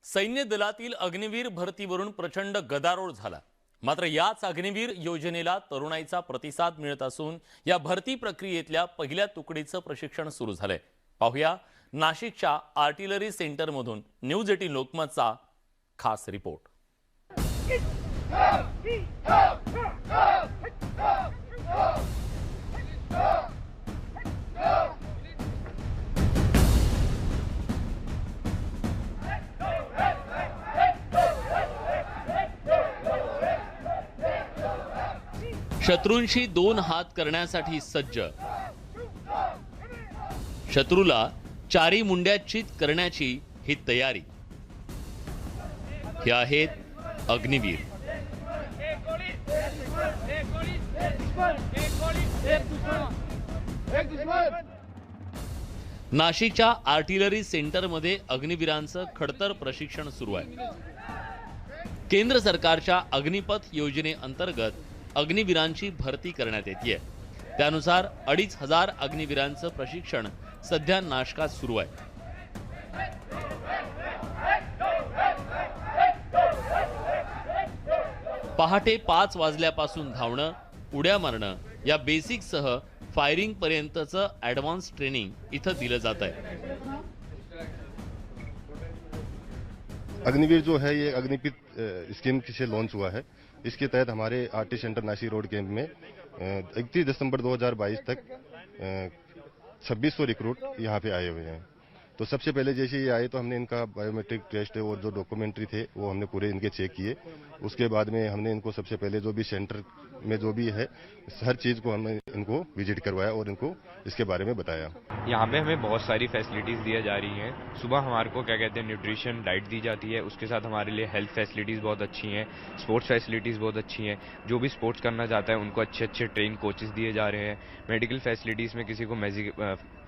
सैन्य दलातील अग्निवीर भरतीवरून प्रचंड गदारोळ झाला। मात्र याच अग्निवीर योजनेला तरुणाईचा प्रतिसाद मिळत असून या भरती प्रक्रियेतल्या पहिल्या तुकडीचं प्रशिक्षण सुरू झालंय। पाहूया नाशिकच्या आर्टिलरी सेंटरमधून न्यूज 18 लोकमतचा खास रिपोर्ट। शत्रूंशी दोन हात करण्यासाठी सज्ज, शत्रूला चारी मुंड्या चित करण्याची ही तयारी। हे आहेत अग्निवीर। नाशिकच्या आर्टिलरी सेंटरमध्ये अग्निवीरांचं खडतर प्रशिक्षण सुरू आहे। केंद्र सरकारच्या अग्निपथ योजनेअंतर्गत अग्निवीरांची भरती करण्यात येते। त्यानुसार 2500 अग्निवीरांचं प्रशिक्षण सध्या नाशकात सुरू आहे। पहाटे 5 वाजल्यापासून धावणं, उड्या मारणं या बेसिक सह फायरिंग पर्यंतचं ॲडव्हान्स ट्रेनिंग इथं दिलं जात आहे। अग्निवीर जो है ये अग्निपथ स्कीम से लॉन्च हुआ है। इसके तहत हमारे RT centre Nashik road camp में 31 दिसंबर 2022 तक 2600 रिक्रूट यहाँ पे आए हुए हैं। तो सबसे पहले जैसे ये आए तो हमने इनका बायोमेट्रिक टेस्ट और जो डॉक्यूमेंट्री थे वो हमने पूरे इनके चेक किए। उसके बाद में हमने इनको सबसे पहले जो भी सेंटर में जो भी है हर चीज़ को हमने इनको विजिट करवाया और इनको इसके बारे में बताया। यहाँ पे हमें बहुत सारी फैसिलिटीज़ दी जा रही हैं। सुबह हमारे को क्या कहते हैं न्यूट्रिशन डाइट दी जाती है। उसके साथ हमारे लिए हेल्थ फैसिलिटीज़ बहुत अच्छी हैं, स्पोर्ट्स फैसिलिटीज़ बहुत अच्छी हैं। जो भी स्पोर्ट्स करना चाहता है उनको अच्छे अच्छे ट्रेन कोचेस दिए जा रहे हैं। मेडिकल फैसिलिटीज़ में किसी को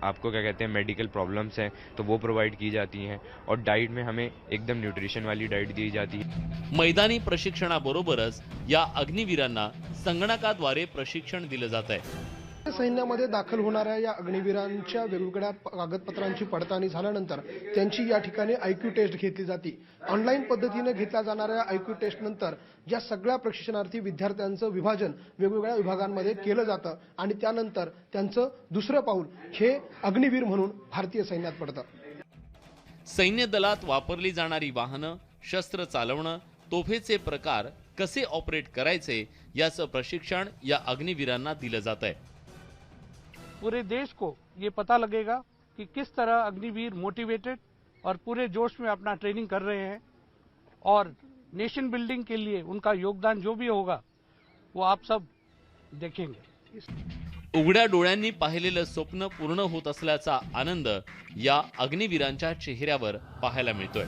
आपको क्या कहते हैं मेडिकल प्रॉब्लम्स हैं तो वो प्रोवाइड की जाती हैं। और डाइट में हमें एकदम न्यूट्रिशन वाली डाइट दी जाती है। मैदानी प्रशिक्षणाबरोबरच या अग्निवीरांना संगणकाद्वारे प्रशिक्षण दिलं जात आहे। सैन्यामध्ये दाखल होणाऱ्या या अग्निवीरांच्या वेगवेगळ्या कागदपत्रांची पडताळणी झाल्यानंतर त्यांची या ठिकाणी आयक्यू टेस्ट घेतली जाते। ऑनलाईन पद्धतीने घेतल्या जाणाऱ्या आयक्यू टेस्ट नंतर या सगळ्या प्रशिक्षणार्थी विद्यार्थ्यांचं विभाजन वेगवेगळ्या विभागांमध्ये केलं जातं आणि त्यानंतर त्यांचं दुसरं पाऊल हे अग्निवीर म्हणून भारतीय सैन्यात पडतं। सैन्य दलात वापरली जाणारी वाहनं, शस्त्र चालवणं, तोफेचे प्रकार कसे ऑपरेट करायचे याचं प्रशिक्षण या अग्निवीरांना दिलं जात आहे। पूरे देश को ये पता लगेगा कि किस तरह अग्निवीर मोटिवेटेड और पूरे जोश में अपना ट्रेनिंग कर रहे हैं और नेशन बिल्डिंग के लिए उनका योगदान जो भी होगा वो आप सब देखेंगे। उघड्या डोळ्यांनी पाहिलेलं स्वप्न पूर्ण होत असल्याचा आनंद या अग्निवीरांच्या चेहऱ्यावर पाहायला मिळतोय।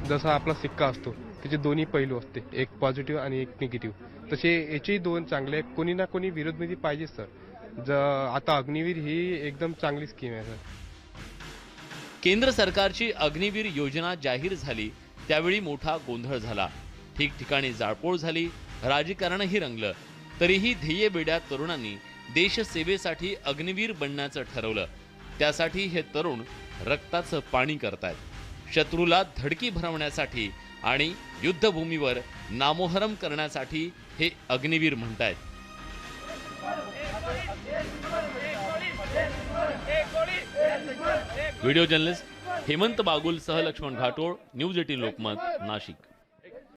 जसा आपला सिक्का असतो त्याचे दोन्ही पैलू असते, एक पॉझिटिव्ह आणि एक निगेटिव्ह। तसे याचे दोन चांगले कोणी ना कोणी विरोधमध्ये पाहिजे सर। आता अग्निवीर ही एकदम चांगली स्कीम आहे सर। केंद्र सरकारची अग्निवीर योजना जाहीर झाली त्यावेळी मोठा गोंधळ झाला। ठिकठिकाणी जाळपोळ झाली, राजकारणही रंगलं। तरीही ध्येयवेड्या तरुणांनी देशसेवेसाठी अग्निवीर बनण्याचं ठरवलं। त्यासाठी हे तरुण रक्ताचं पाणी करतायत। शत्रूला धडकी भरवण्यासाठी आणि युद्धभूमीवर नामोहरम करण्यासाठी हे अग्निवीर म्हणतायत। व्हिडिओ जर्नलिस्ट हेमंत बागुल सह लक्ष्मण घाटोळ, न्यूज 18 लोकमत, नाशिक।